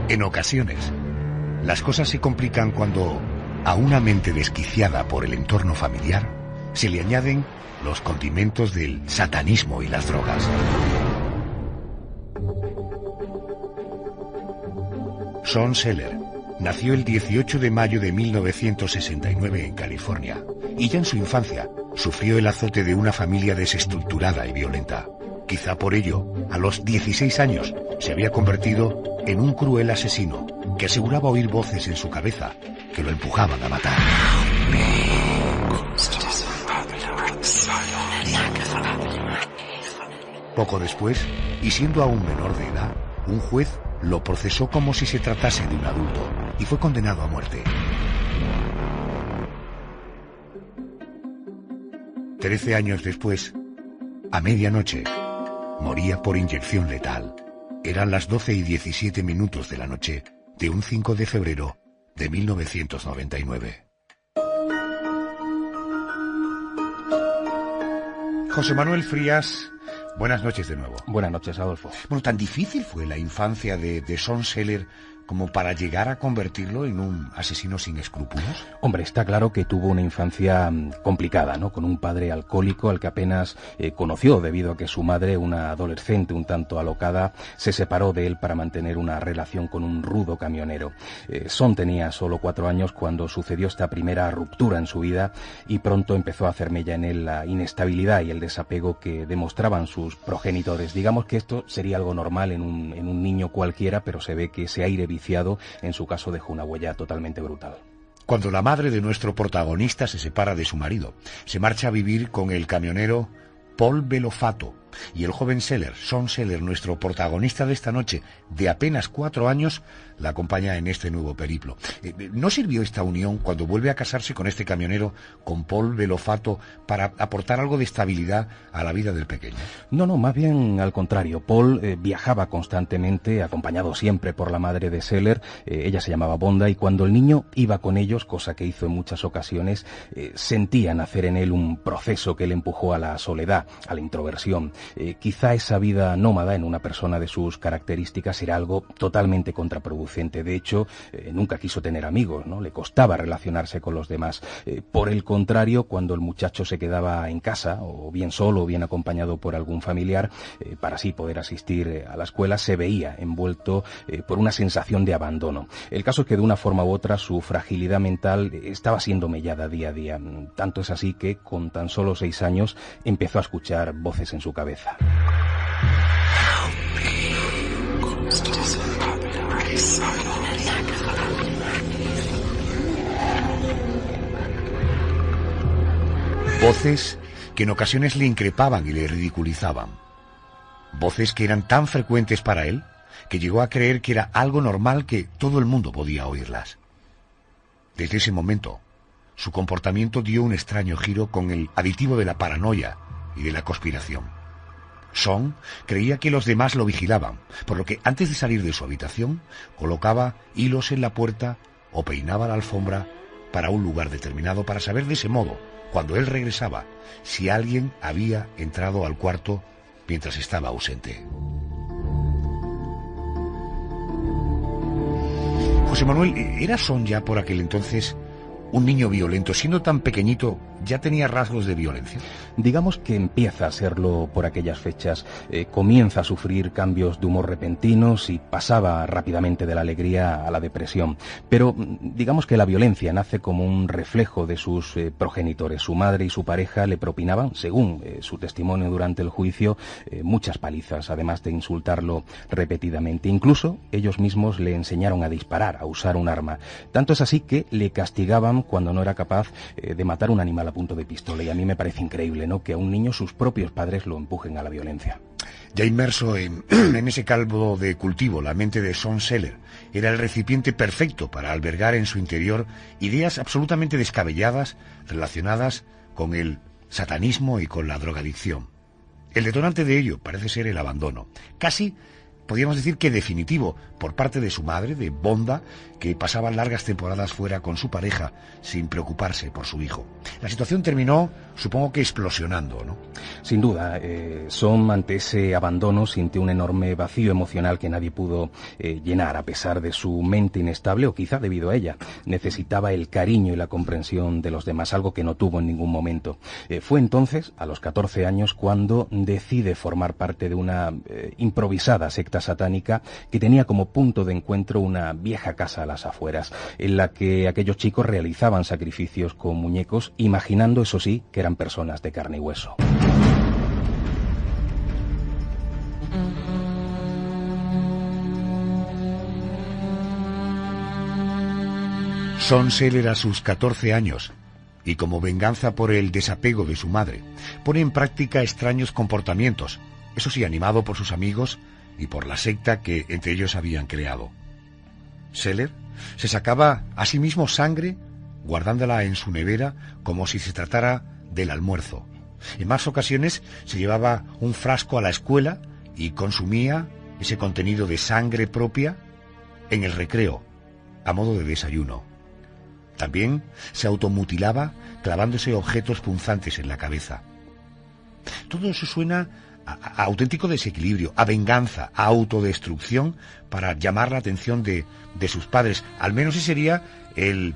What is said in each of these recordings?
En ocasiones, las cosas se complican cuando a una mente desquiciada por el entorno familiar se le añaden los condimentos del satanismo y las drogas. Sean Seller nació el 18 de mayo de 1969 en California y ya en su infancia sufrió el azote de una familia desestructurada y violenta. Quizá por ello, a los 16 años, se había convertido en un cruel asesino que aseguraba oír voces en su cabeza que lo empujaban a matar. Poco después, y siendo aún menor de edad, un juez lo procesó como si se tratase de un adulto y fue condenado a muerte. 13 años después, a medianoche, moría por inyección letal. Eran las 12:17 de la noche de un 5 de febrero de 1999. José Manuel Frías, buenas noches de nuevo. Buenas noches, Adolfo. Bueno, ¿tan difícil fue la infancia de Sean Seller como para llegar a convertirlo en un asesino sin escrúpulos? Hombre, está claro que tuvo una infancia complicada, ¿no? Con un padre alcohólico al que apenas conoció debido a que su madre, una adolescente un tanto alocada, se separó de él para mantener una relación con un rudo camionero. Sean tenía solo 4 años cuando sucedió esta primera ruptura en su vida y pronto empezó a hacer mella en él la inestabilidad y el desapego que demostraban sus progenitores. Digamos que esto sería algo normal en un niño cualquiera, pero se ve que ese aire viciado, en su caso, dejó una huella totalmente brutal. Cuando la madre de nuestro protagonista se separa de su marido, se marcha a vivir con el camionero Paul Belofato, y el joven Seller, Sean Seller, nuestro protagonista de esta noche, de apenas 4 años, la acompaña en este nuevo periplo. ¿No sirvió esta unión cuando vuelve a casarse con este camionero, con Paul Belofato, para aportar algo de estabilidad a la vida del pequeño? No, más bien al contrario. Paul viajaba constantemente, acompañado siempre por la madre de Seller, ella se llamaba Bonda, y cuando el niño iba con ellos, cosa que hizo en muchas ocasiones, sentía nacer en él un proceso que le empujó a la soledad, a la introversión. Quizá esa vida nómada en una persona de sus características era algo totalmente contraproducente. De hecho, nunca quiso tener amigos, ¿no? Le costaba relacionarse con los demás. Por el contrario, cuando el muchacho se quedaba en casa, o bien solo o bien acompañado por algún familiar, para así poder asistir a la escuela, se veía envuelto por una sensación de abandono. El caso es que de una forma u otra su fragilidad mental estaba siendo mellada día a día. Tanto es así que con tan solo 6 años empezó a escuchar voces en su cabeza. Voces que en ocasiones le increpaban y le ridiculizaban. Voces que eran tan frecuentes para él que llegó a creer que era algo normal, que todo el mundo podía oírlas. Desde ese momento, su comportamiento dio un extraño giro con el aditivo de la paranoia y de la conspiración. Sean creía que los demás lo vigilaban, por lo que antes de salir de su habitación colocaba hilos en la puerta o peinaba la alfombra para un lugar determinado para saber de ese modo, cuando él regresaba, si alguien había entrado al cuarto mientras estaba ausente. José Manuel, ¿era Sean ya por aquel entonces un niño violento? Siendo tan pequeñito, ¿ya tenía rasgos de violencia? Digamos que empieza a serlo por aquellas fechas. Comienza a sufrir cambios de humor repentinos y pasaba rápidamente de la alegría a la depresión. Pero digamos que la violencia nace como un reflejo de sus progenitores. Su madre y su pareja le propinaban, según su testimonio durante el juicio, muchas palizas, además de insultarlo repetidamente. Incluso ellos mismos le enseñaron a disparar, a usar un arma. Tanto es así que le castigaban cuando no era capaz de matar un animal a punto de pistola. Y a mí me parece increíble, ¿no?, que a un niño sus propios padres lo empujen a la violencia. Ya inmerso en ese caldo de cultivo, la mente de Sean Seller era el recipiente perfecto para albergar en su interior ideas absolutamente descabelladas relacionadas con el satanismo y con la drogadicción. El detonante de ello parece ser el abandono. Casi podríamos decir que definitivo, por parte de su madre, de Bonda, que pasaba largas temporadas fuera con su pareja sin preocuparse por su hijo. La situación terminó, supongo que explosionando, ¿no? Sin duda, Son, ante ese abandono, sintió un enorme vacío emocional que nadie pudo llenar, a pesar de su mente inestable, o quizá debido a ella. Necesitaba el cariño y la comprensión de los demás, algo que no tuvo en ningún momento. Fue entonces, a los 14 años, cuando decide formar parte de una improvisada secta satánica que tenía como punto de encuentro una vieja casa a las afueras, en la que aquellos chicos realizaban sacrificios con muñecos, imaginando, eso sí, que eran personas de carne y hueso. Son Seller, a sus 14 años, y como venganza por el desapego de su madre, pone en práctica extraños comportamientos, eso sí, animado por sus amigos y por la secta que entre ellos habían creado. Seller se sacaba a sí mismo sangre, guardándola en su nevera como si se tratara del almuerzo. En más ocasiones se llevaba un frasco a la escuela y consumía ese contenido de sangre propia en el recreo, a modo de desayuno. También se automutilaba clavándose objetos punzantes en la cabeza. Todo eso suena a auténtico desequilibrio, a venganza, a autodestrucción, para llamar la atención de sus padres. Al menos ese sería el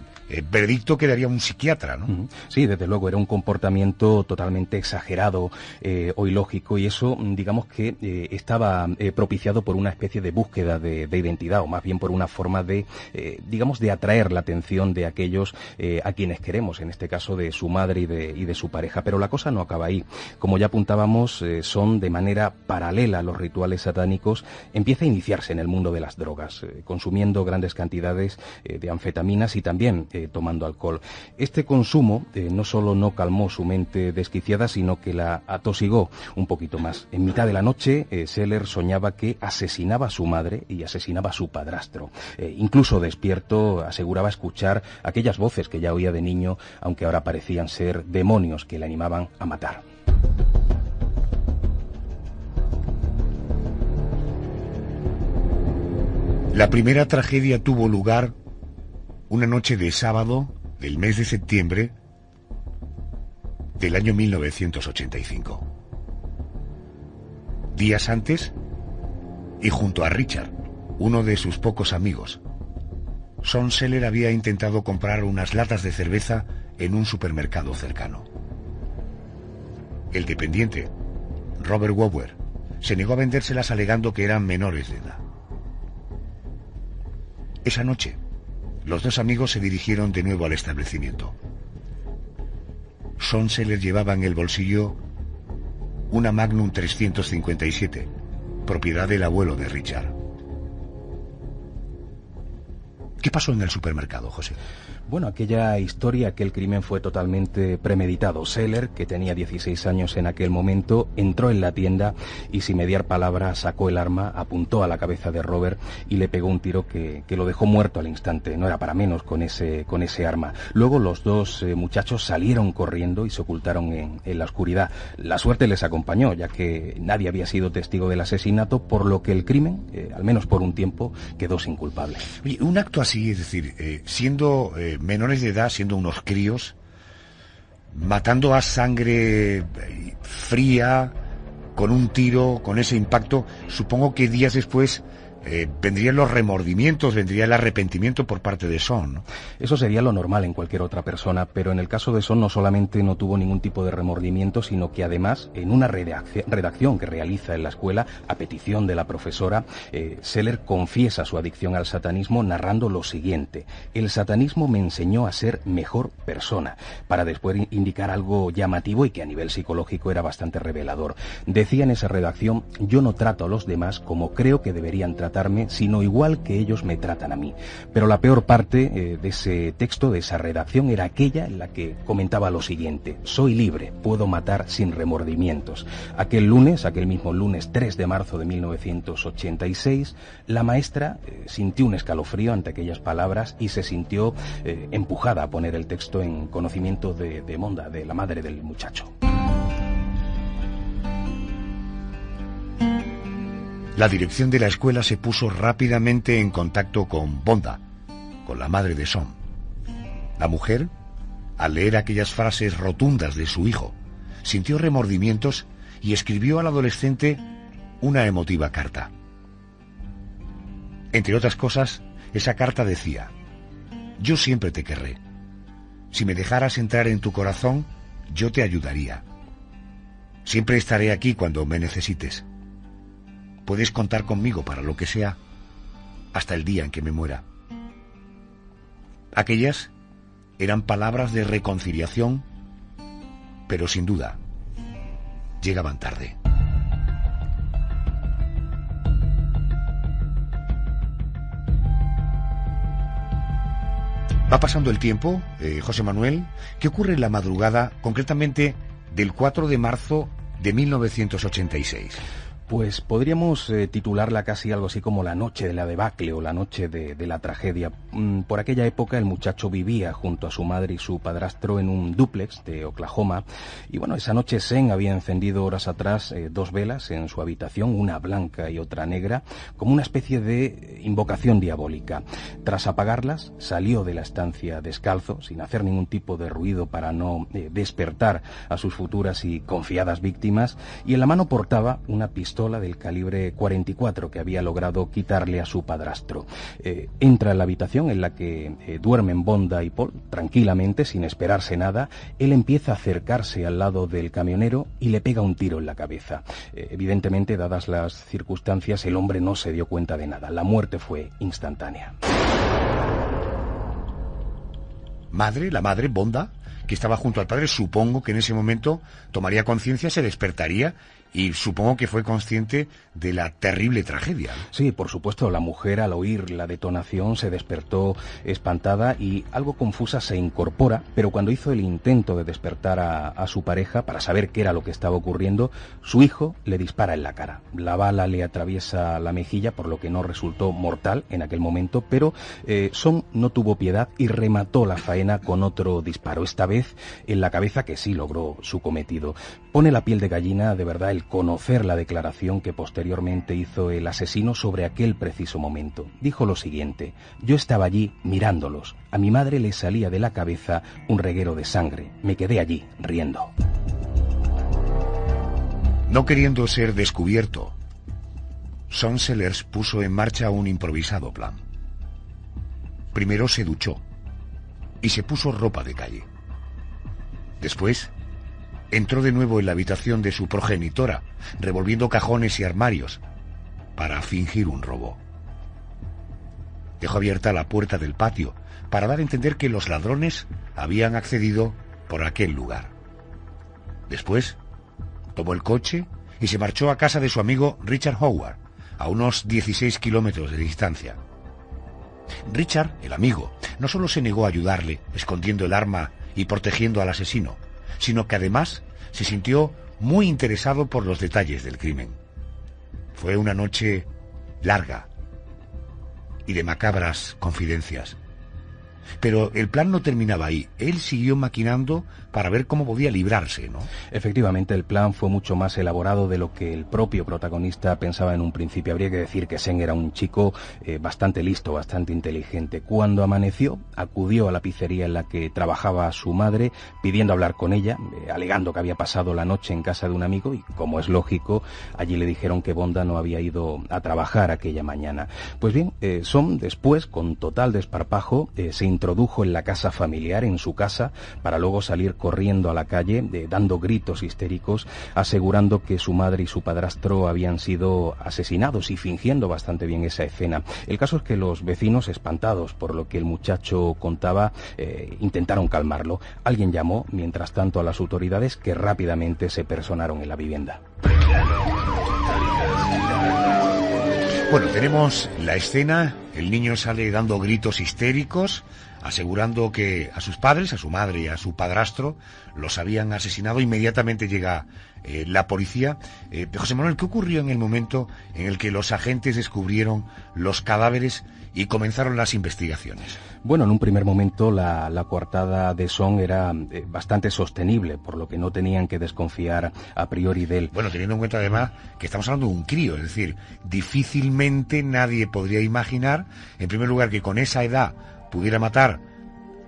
veredicto que daría un psiquiatra, ¿no? Sí, desde luego, era un comportamiento totalmente exagerado o ilógico, y eso, digamos que estaba propiciado por una especie de búsqueda de identidad, o más bien por una forma de, digamos, de atraer la atención de aquellos a quienes queremos, en este caso de su madre y de su pareja. Pero la cosa no acaba ahí. Como ya apuntábamos, Son, de manera paralela a los rituales satánicos, empieza a iniciarse en el mundo de las drogas, consumiendo grandes cantidades de anfetaminas y también tomando alcohol. Este consumo no solo no calmó su mente desquiciada, sino que la atosigó un poquito más. En mitad de la noche, Seller soñaba que asesinaba a su madre y asesinaba a su padrastro. Incluso despierto, aseguraba escuchar aquellas voces que ya oía de niño, aunque ahora parecían ser demonios que le animaban a matar. La primera tragedia tuvo lugar una noche de sábado del mes de septiembre del año 1985. Días antes, y junto a Richard, uno de sus pocos amigos, Son Seller había intentado comprar unas latas de cerveza en un supermercado cercano. El dependiente, Robert Wower, se negó a vendérselas alegando que eran menores de edad. Esa noche, los dos amigos se dirigieron de nuevo al establecimiento. Son Seller llevaba en el bolsillo una Magnum 357, propiedad del abuelo de Richard. ¿Qué pasó en el supermercado, José? Bueno, aquella historia, aquel crimen fue totalmente premeditado. Seller, que tenía 16 años en aquel momento, entró en la tienda y sin mediar palabra sacó el arma, apuntó a la cabeza de Robert y le pegó un tiro que lo dejó muerto al instante. No era para menos con ese arma. Luego los dos muchachos salieron corriendo y se ocultaron en la oscuridad. La suerte les acompañó, ya que nadie había sido testigo del asesinato, por lo que el crimen, al menos por un tiempo, quedó sin culpable. Oye, un acto así, es decir, siendo menores de edad, siendo unos críos, matando a sangre fría, con un tiro, con ese impacto, supongo que días después vendrían los remordimientos, vendría el arrepentimiento por parte de Son, ¿no? Eso sería lo normal en cualquier otra persona, pero en el caso de Son no solamente no tuvo ningún tipo de remordimiento, sino que además, en una redacción que realiza en la escuela, a petición de la profesora, Seller confiesa su adicción al satanismo narrando lo siguiente: el satanismo me enseñó a ser mejor persona, para después indicar algo llamativo y que a nivel psicológico era bastante revelador. Decía en esa redacción: yo no trato a los demás como creo que deberían tratarme, sino igual que ellos me tratan a mí. Pero la peor parte de ese texto, de esa redacción, era aquella en la que comentaba lo siguiente: soy libre, puedo matar sin remordimientos. Aquel mismo lunes 3 de marzo de 1986, la maestra sintió un escalofrío ante aquellas palabras y se sintió empujada a poner el texto en conocimiento de Bonda, de la madre del muchacho. La dirección de la escuela se puso rápidamente en contacto con Bonda, con la madre de Son. La mujer, al leer aquellas frases rotundas de su hijo, sintió remordimientos y escribió al adolescente una emotiva carta. Entre otras cosas, esa carta decía: «Yo siempre te querré. Si me dejaras entrar en tu corazón, yo te ayudaría. Siempre estaré aquí cuando me necesites. Puedes contar conmigo para lo que sea, hasta el día en que me muera». Aquellas eran palabras de reconciliación, pero sin duda llegaban tarde. Va pasando el tiempo, José Manuel. ¿Qué ocurre en la madrugada, concretamente del 4 de marzo de 1986? Pues podríamos titularla casi algo así como la noche de la debacle o la noche de la tragedia. Por aquella época el muchacho vivía junto a su madre y su padrastro en un dúplex de Oklahoma. Y bueno, esa noche Sen había encendido horas atrás 2 velas en su habitación, una blanca y otra negra, como una especie de invocación diabólica. Tras apagarlas, salió de la estancia descalzo, sin hacer ningún tipo de ruido para no despertar a sus futuras y confiadas víctimas, y en la mano portaba una pistola del calibre 44 que había logrado quitarle a su padrastro. Entra en la habitación en la que duermen Bonda y Paul tranquilamente, sin esperarse nada. Él empieza a acercarse al lado del camionero y le pega un tiro en la cabeza. Evidentemente, dadas las circunstancias, el hombre no se dio cuenta de nada. La muerte fue instantánea. La madre, Bonda, que estaba junto al padre, supongo que en ese momento tomaría conciencia, se despertaría y supongo que fue consciente de la terrible tragedia. Sí, por supuesto, la mujer al oír la detonación se despertó espantada y algo confusa se incorpora, pero cuando hizo el intento de despertar a su pareja para saber qué era lo que estaba ocurriendo, su hijo le dispara en la cara. La bala le atraviesa la mejilla, por lo que no resultó mortal en aquel momento, pero Son no tuvo piedad y remató la faena con otro disparo, esta vez en la cabeza, que sí logró su cometido. Pone la piel de gallina, de verdad, el conocer la declaración que posteriormente hizo el asesino sobre aquel preciso momento. Dijo lo siguiente: «Yo estaba allí mirándolos. A mi madre le salía de la cabeza un reguero de sangre. Me quedé allí, riendo». No queriendo ser descubierto, Son Sellers puso en marcha un improvisado plan. Primero se duchó y se puso ropa de calle. Después entró de nuevo en la habitación de su progenitora, revolviendo cajones y armarios, para fingir un robo. Dejó abierta la puerta del patio, para dar a entender que los ladrones habían accedido por aquel lugar. Después, tomó el coche y se marchó a casa de su amigo Richard Howard, a unos 16 kilómetros de distancia. Richard, el amigo, no solo se negó a ayudarle, escondiendo el arma y protegiendo al asesino, sino que además se sintió muy interesado por los detalles del crimen. Fue una noche larga y de macabras confidencias. Pero el plan no terminaba ahí. Él siguió maquinando para ver cómo podía librarse, ¿no? Efectivamente, el plan fue mucho más elaborado de lo que el propio protagonista pensaba en un principio. Habría que decir que Sen era un chico bastante listo, bastante inteligente. Cuando amaneció, acudió a la pizzería en la que trabajaba su madre, pidiendo hablar con ella, alegando que había pasado la noche en casa de un amigo, y como es lógico, allí le dijeron que Bonda no había ido a trabajar aquella mañana. Pues bien, Son después, con total desparpajo, se introdujo en la casa familiar, en su casa, para luego salir corriendo a la calle, dando gritos histéricos, asegurando que su madre y su padrastro habían sido asesinados y fingiendo bastante bien esa escena. El caso es que los vecinos, espantados por lo que el muchacho contaba, intentaron calmarlo. Alguien llamó, mientras tanto, a las autoridades, que rápidamente se personaron en la vivienda. Bueno, tenemos la escena, el niño sale dando gritos histéricos, asegurando que a sus padres, a su madre y a su padrastro los habían asesinado. Inmediatamente llega la policía. José Manuel, ¿qué ocurrió en el momento en el que los agentes descubrieron los cadáveres y comenzaron las investigaciones? Bueno, en un primer momento la coartada de Son era bastante sostenible, por lo que no tenían que desconfiar a priori de él. Bueno, teniendo en cuenta además que estamos hablando de un crío, es decir, difícilmente nadie podría imaginar, en primer lugar, que con esa edad pudiera matar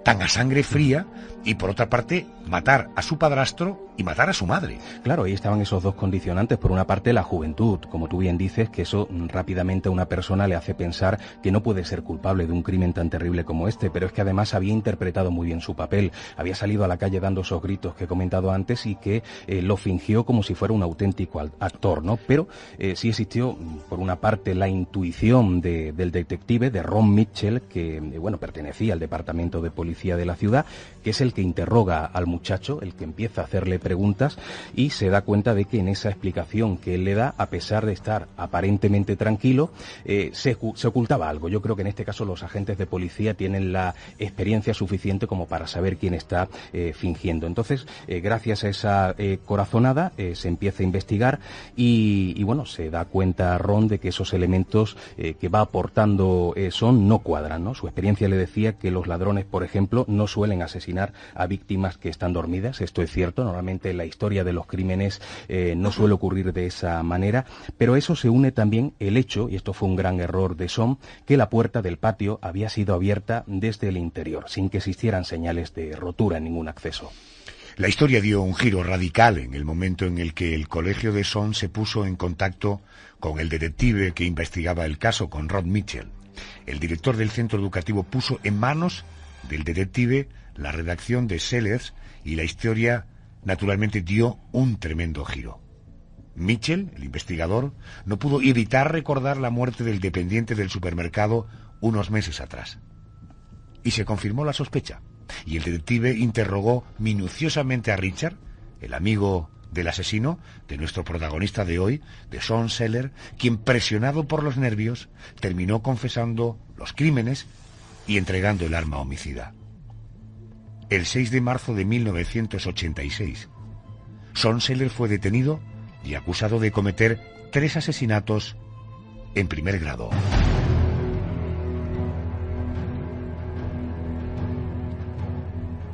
tan a sangre fría y, por otra parte, matar a su padrastro y matar a su madre. Claro, ahí estaban esos dos condicionantes. Por una parte, la juventud, como tú bien dices, que eso rápidamente a una persona le hace pensar que no puede ser culpable de un crimen tan terrible como este, pero es que además había interpretado muy bien su papel, había salido a la calle dando esos gritos que he comentado antes y que lo fingió como si fuera un auténtico actor, ¿no? Pero sí existió, por una parte, la intuición del detective, de Ron Mitchell, que, pertenecía al departamento de policía de la ciudad, que es el que interroga al muchacho, el que empieza a hacerle preguntas y se da cuenta de que en esa explicación que él le da, a pesar de estar aparentemente tranquilo, se ocultaba algo. Yo creo que en este caso los agentes de policía tienen la experiencia suficiente como para saber quién está fingiendo. Entonces, gracias a esa corazonada, se empieza a investigar y se da cuenta Ron de que esos elementos que va aportando Son no cuadran, ¿no? Su experiencia le decía que los ladrones, por ejemplo, no suelen asesinar a víctimas que están dormidas. Esto es cierto, normalmente la historia de los crímenes no suele ocurrir de esa manera, pero eso se une también el hecho, y esto fue un gran error de Son, que la puerta del patio había sido abierta desde el interior, sin que existieran señales de rotura en ningún acceso. La historia dio un giro radical en el momento en el que el colegio de Son se puso en contacto con el detective que investigaba el caso, con Ron Mitchell. El director del centro educativo puso en manos del detective la redacción de Sellers y la historia naturalmente dio un tremendo giro. Mitchell, el investigador, no pudo evitar recordar la muerte del dependiente del supermercado unos meses atrás. Y se confirmó la sospecha, y el detective interrogó minuciosamente a Richard, el amigo del asesino, de nuestro protagonista de hoy, de Son Sellers, quien, presionado por los nervios, terminó confesando los crímenes y entregando el arma homicida. El 6 de marzo de 1986, Son Sellers fue detenido y acusado de cometer 3 asesinatos en primer grado.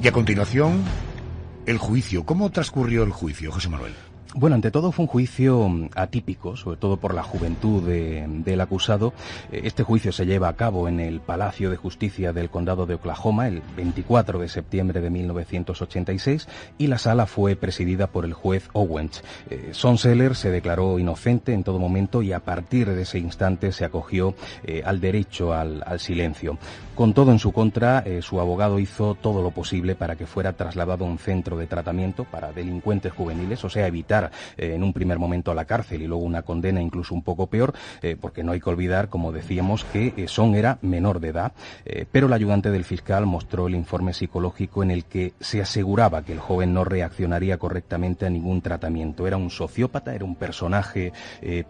Y a continuación, el juicio. ¿Cómo transcurrió el juicio, José Manuel? Bueno, ante todo fue un juicio atípico, sobre todo por la juventud del acusado. Este juicio se lleva a cabo en el Palacio de Justicia del Condado de Oklahoma el 24 de septiembre de 1986 y la sala fue presidida por el juez Owens. Son Sellers se declaró inocente en todo momento y a partir de ese instante se acogió al derecho al silencio. Con todo en su contra, su abogado hizo todo lo posible para que fuera trasladado a un centro de tratamiento para delincuentes juveniles, o sea, evitar en un primer momento a la cárcel y luego una condena incluso un poco peor, porque no hay que olvidar, como decíamos, que Son era menor de edad, pero el ayudante del fiscal mostró el informe psicológico en el que se aseguraba que el joven no reaccionaría correctamente a ningún tratamiento. Era un sociópata, era un personaje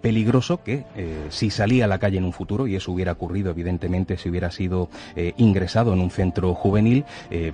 peligroso que si salía a la calle en un futuro, y eso hubiera ocurrido evidentemente si hubiera sido ingresado en un centro juvenil,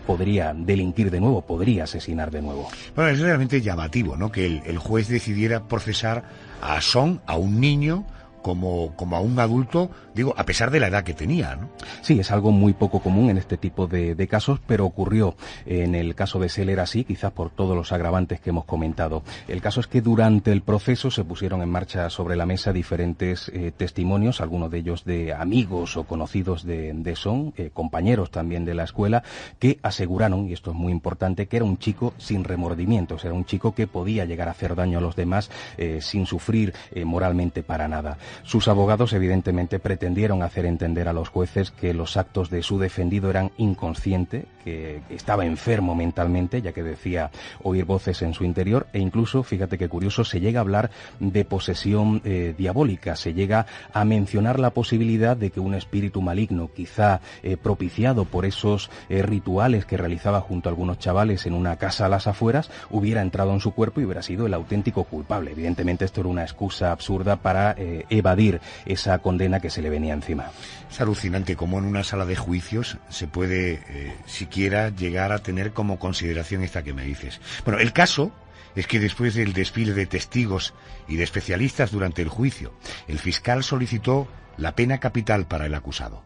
podría delinquir de nuevo, podría asesinar de nuevo. Bueno, es realmente llamativo, ¿no?, que el juez decidiera procesar a Son, a un niño, como a un adulto, digo, a pesar de la edad que tenía, ¿no? Sí, es algo muy poco común en este tipo de casos, pero ocurrió en el caso de Sellers así, quizás por todos los agravantes que hemos comentado. El caso es que durante el proceso se pusieron en marcha sobre la mesa diferentes testimonios, algunos de ellos de amigos o conocidos de Son, compañeros también de la escuela, que aseguraron, y esto es muy importante, que era un chico sin remordimientos, era un chico que podía llegar a hacer daño a los demás sin sufrir moralmente para nada. Sus abogados evidentemente pretendieron hacer entender a los jueces que los actos de su defendido eran inconscientes, que estaba enfermo mentalmente, ya que decía oír voces en su interior, e incluso, fíjate qué curioso, se llega a hablar de posesión diabólica, se llega a mencionar la posibilidad de que un espíritu maligno, quizá propiciado por esos rituales que realizaba junto a algunos chavales en una casa a las afueras, hubiera entrado en su cuerpo y hubiera sido el auténtico culpable. Evidentemente esto era una excusa absurda para evadir evadir esa condena que se le venía encima. Es alucinante cómo en una sala de juicios se puede siquiera llegar a tener como consideración esta que me dices. Bueno, el caso es que después del desfile de testigos y de especialistas durante el juicio, el fiscal solicitó la pena capital para el acusado.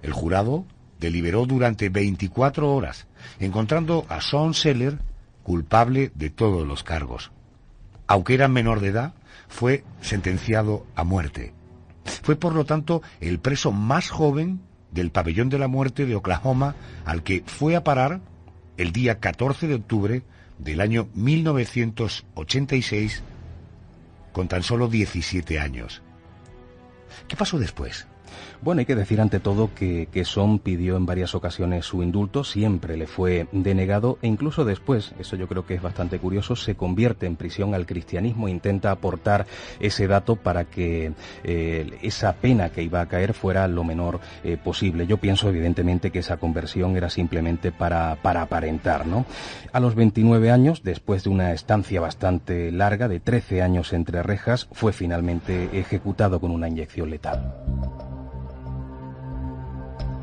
El jurado deliberó durante 24 horas, encontrando a Sean Seller culpable de todos los cargos. Aunque era menor de edad, fue sentenciado a muerte. Fue, por lo tanto, el preso más joven del pabellón de la muerte de Oklahoma, al que fue a parar el día 14 de octubre del año 1986, con tan solo 17 años. ¿Qué pasó después? Bueno, hay que decir ante todo que Sean pidió en varias ocasiones su indulto, siempre le fue denegado e incluso después, eso yo creo que es bastante curioso, se convierte en prisión al cristianismo e intenta aportar ese dato para que esa pena que iba a caer fuera lo menor posible. Yo pienso evidentemente que esa conversión era simplemente para aparentar, ¿no? A los 29 años, después de una estancia bastante larga, de 13 años entre rejas, fue finalmente ejecutado con una inyección letal.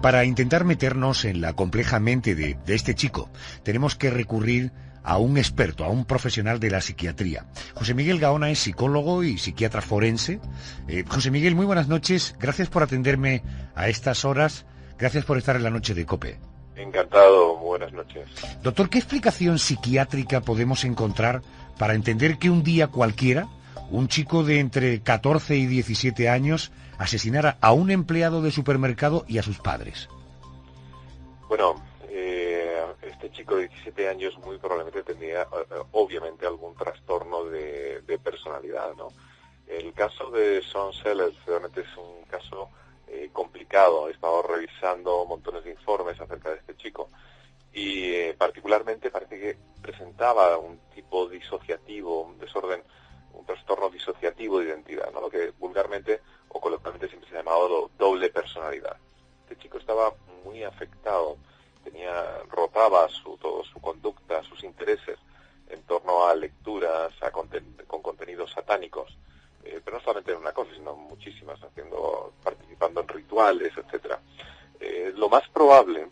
Para intentar meternos en la compleja mente de este chico, tenemos que recurrir a un experto, a un profesional de la psiquiatría. José Miguel Gaona es psicólogo y psiquiatra forense. José Miguel, muy buenas noches. Gracias por atenderme a estas horas. Gracias por estar en la noche de COPE. Encantado, buenas noches. Doctor, ¿qué explicación psiquiátrica podemos encontrar para entender que un día cualquiera, un chico de entre 14 y 17 años, asesinara a un empleado de supermercado y a sus padres? Bueno, este chico de 17 años muy probablemente tendría, obviamente, algún trastorno de personalidad, ¿no? El caso de Sean Seller realmente es un caso complicado. He estado revisando montones de informes acerca de este chico y particularmente parece que presentaba un tipo disociativo, un desorden, un trastorno disociativo de identidad, ¿no? Lo que vulgarmente o coloquialmente siempre se ha llamado doble personalidad. Este chico estaba muy afectado, rotaba toda su conducta, sus intereses en torno a lecturas, con contenidos satánicos, pero no solamente en una cosa, sino muchísimas, participando en rituales, etcétera. Lo más probable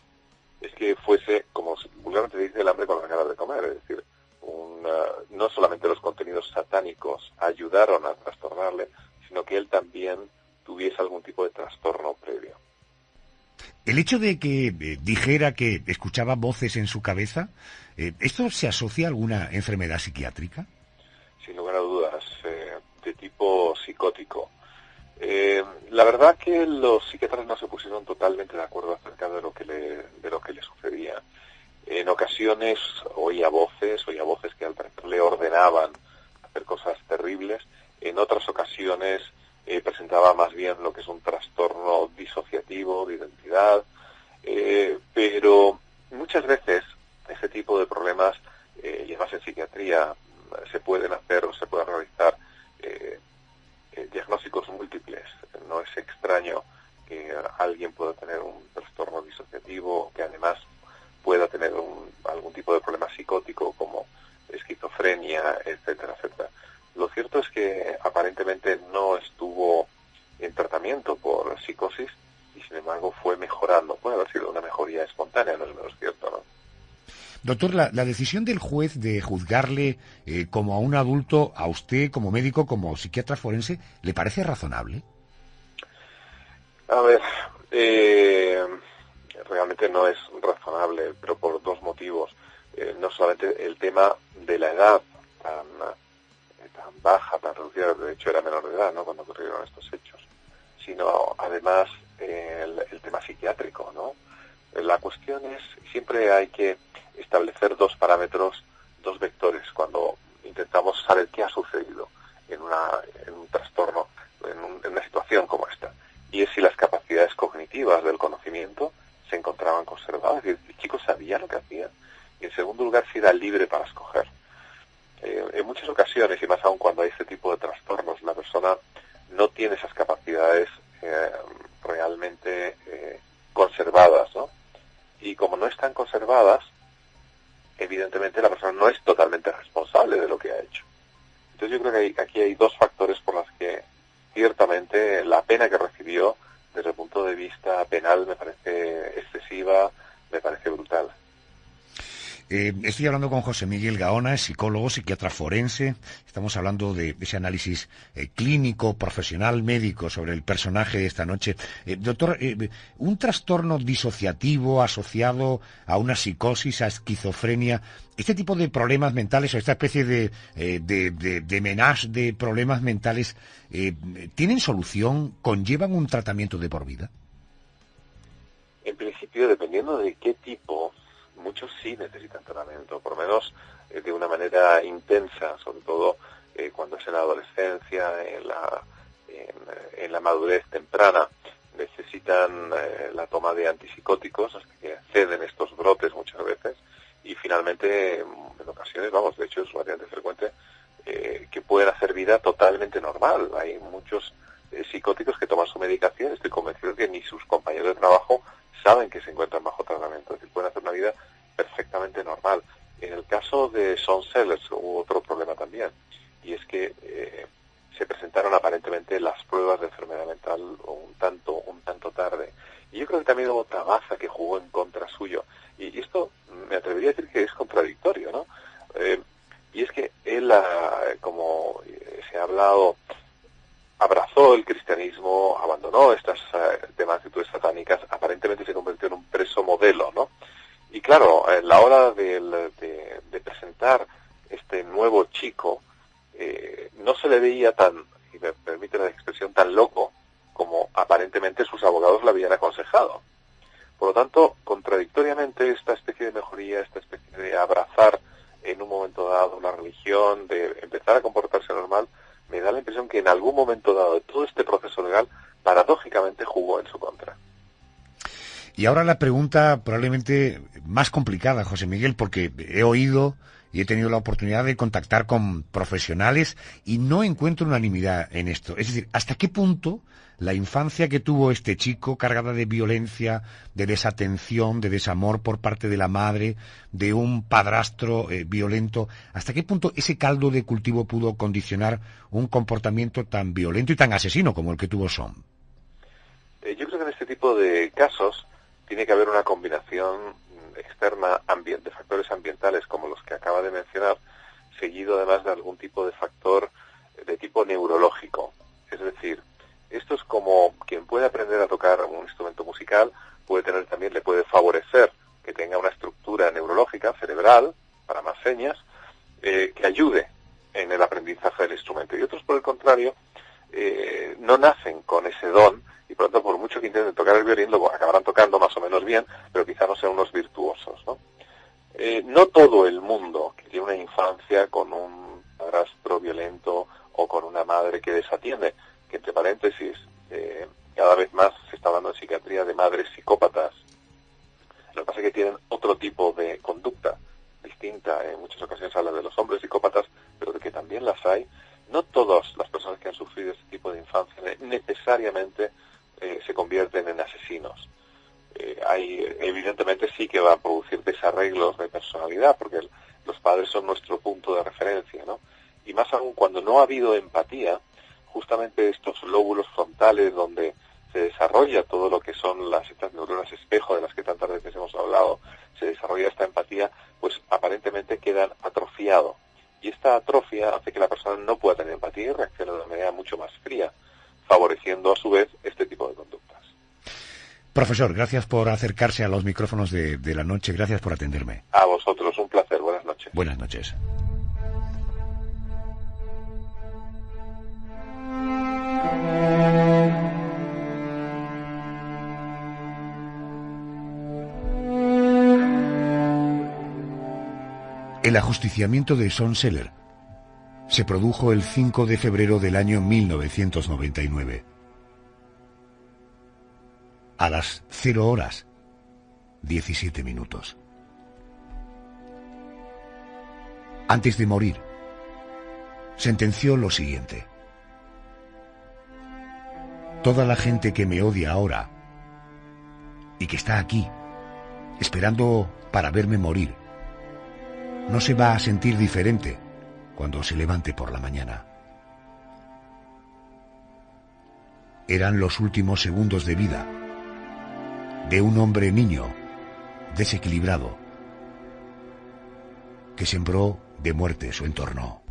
es que fuese, como vulgarmente dice, el hambre con las ganas de comer, es decir, no solamente los contenidos satánicos ayudaron a trastornarle, sino que él también tuviese algún tipo de trastorno previo. El hecho de que dijera que escuchaba voces en su cabeza, ¿esto se asocia a alguna enfermedad psiquiátrica? Sin lugar a dudas, de tipo psicótico. La verdad que los psiquiatras no se pusieron totalmente de acuerdo acerca de lo que le sucedía. En ocasiones oía voces que al parecer le ordenaban hacer cosas terribles. En otras ocasiones presentaba más bien lo que es un trastorno disociativo de identidad, pero muchas veces ese tipo de problemas, y además en psiquiatría se pueden realizar diagnósticos múltiples. No es extraño que alguien pueda tener un trastorno disociativo, que además pueda tener algún tipo de problema psicótico como esquizofrenia, etcétera, etcétera. Lo cierto es que aparentemente no estuvo en tratamiento por psicosis y sin embargo fue mejorando. Puede haber sido una mejoría espontánea, no es menos cierto, ¿no? Doctor, la decisión del juez de juzgarle como a un adulto, a usted como médico, como psiquiatra forense, ¿le parece razonable? A ver, realmente no es razonable, pero por dos motivos. No solamente el tema de la edad tan baja, tan reducida, de hecho era menor de edad, ¿no?, cuando ocurrieron estos hechos, sino además el tema psiquiátrico, ¿no? La cuestión es, siempre hay que establecer dos parámetros, dos vectores, cuando intentamos saber qué ha sucedido en un trastorno, en una situación como esta, y es si las capacidades cognitivas del conocimiento se encontraban conservadas, es decir, el chico sabía lo que hacía, y en segundo lugar, si era libre para escoger. En muchas ocasiones, y más aún cuando hay este tipo de trastornos, la persona no tiene esas capacidades realmente conservadas, ¿no? Y como no están conservadas, evidentemente la persona no es totalmente responsable de lo que ha hecho. Entonces yo creo que aquí hay dos factores por los que ciertamente la pena que recibió desde el punto de vista penal me parece excesiva, me parece brutal. Estoy hablando con José Miguel Gaona, es psicólogo, psiquiatra forense. Estamos hablando de ese análisis clínico, profesional, médico sobre el personaje de esta noche. Doctor, un trastorno disociativo asociado a una psicosis, a esquizofrenia, este tipo de problemas mentales o esta especie de menage de problemas mentales, ¿tienen solución? ¿Conllevan un tratamiento de por vida? En principio, dependiendo de qué tipo, muchos sí necesitan tratamiento, por lo menos de una manera intensa, sobre todo cuando es en la adolescencia, en la madurez temprana. Necesitan la toma de antipsicóticos hasta que ceden estos brotes muchas veces y finalmente, en ocasiones, de hecho es relativamente frecuente, que pueden hacer vida totalmente normal. Hay muchos psicóticos que toman su medicación, estoy convencido que ni sus compañeros de trabajo saben que se encuentran bajo tratamiento, es decir, pueden hacer una vida perfectamente normal. En el caso de Sean Sellers hubo otro problema también, y es que se presentaron aparentemente las pruebas de enfermedad mental un tanto tarde. Y yo creo que también hubo otra baza que jugó en contra suyo. Y esto me atrevería a decir que es contradictorio, ¿no? Y es que él, como se ha hablado, abrazó el cristianismo, abandonó estas demás actitudes satánicas, aparentemente se convirtió en un preso modelo, ¿no? Y claro, a la hora de presentar este nuevo chico, no se le veía tan, y me permite la expresión, tan loco como aparentemente sus abogados le habían aconsejado. Por lo tanto, contradictoriamente, esta especie de mejoría, esta especie de abrazar en un momento dado una religión, de empezar a comportarse normal, me da la impresión que en algún momento dado de todo este proceso legal, paradójicamente jugó en su contra. Y ahora la pregunta probablemente más complicada, José Miguel, porque he oído y he tenido la oportunidad de contactar con profesionales y no encuentro unanimidad en esto. Es decir, ¿hasta qué punto la infancia que tuvo este chico, cargada de violencia, de desatención, de desamor por parte de la madre, de un padrastro violento, hasta qué punto ese caldo de cultivo pudo condicionar un comportamiento tan violento y tan asesino como el que tuvo Sean? Yo creo que en este tipo de casos tiene que haber una combinación externa de factores ambientales como los que acaba de mencionar, seguido además de algún tipo de factor de tipo neurológico. Es decir, esto es como quien puede aprender a tocar un instrumento musical, le puede favorecer que tenga una estructura neurológica, cerebral, para más señas, que ayude en el aprendizaje del instrumento. Y otros, por el contrario, no nacen con ese don, y por lo tanto, por mucho que intenten tocar el violín, lo acabarán tocando más o menos bien, pero quizá no sean unos virtuosos, ¿no? No todo el mundo que tiene una infancia con un padrastro violento o con una madre que desatiende, que entre paréntesis, cada vez más se está hablando en psiquiatría de madres psicópatas. Lo que pasa es que tienen otro tipo de conducta distinta. En muchas ocasiones se habla de los hombres psicópatas, pero de que también las hay. No todas las personas que han sufrido este tipo de infancia necesariamente se convierten en asesinos. Evidentemente sí que va a producir desarreglos de personalidad, porque los padres son nuestro punto de referencia, ¿no? Y más aún cuando no ha habido empatía, justamente estos lóbulos frontales donde se desarrolla todo lo que son estas neuronas espejo de las que tantas veces hemos hablado, se desarrolla esta empatía, pues aparentemente quedan atrofiados. Y esta atrofia hace que la persona no pueda tener empatía y reaccione de una manera mucho más fría, favoreciendo a su vez este tipo de conductas. Profesor, gracias por acercarse a los micrófonos de la noche, gracias por atenderme. A vosotros, un placer, buenas noches. Buenas noches. El ajusticiamiento de Sean Seller se produjo el 5 de febrero del año 1999. A las 0:17. Antes de morir, sentenció lo siguiente: toda la gente que me odia ahora y que está aquí, esperando para verme morir, no se va a sentir diferente cuando se levante por la mañana. eran los últimos segundos de vida de un hombre niño desequilibrado que sembró de muerte su entorno.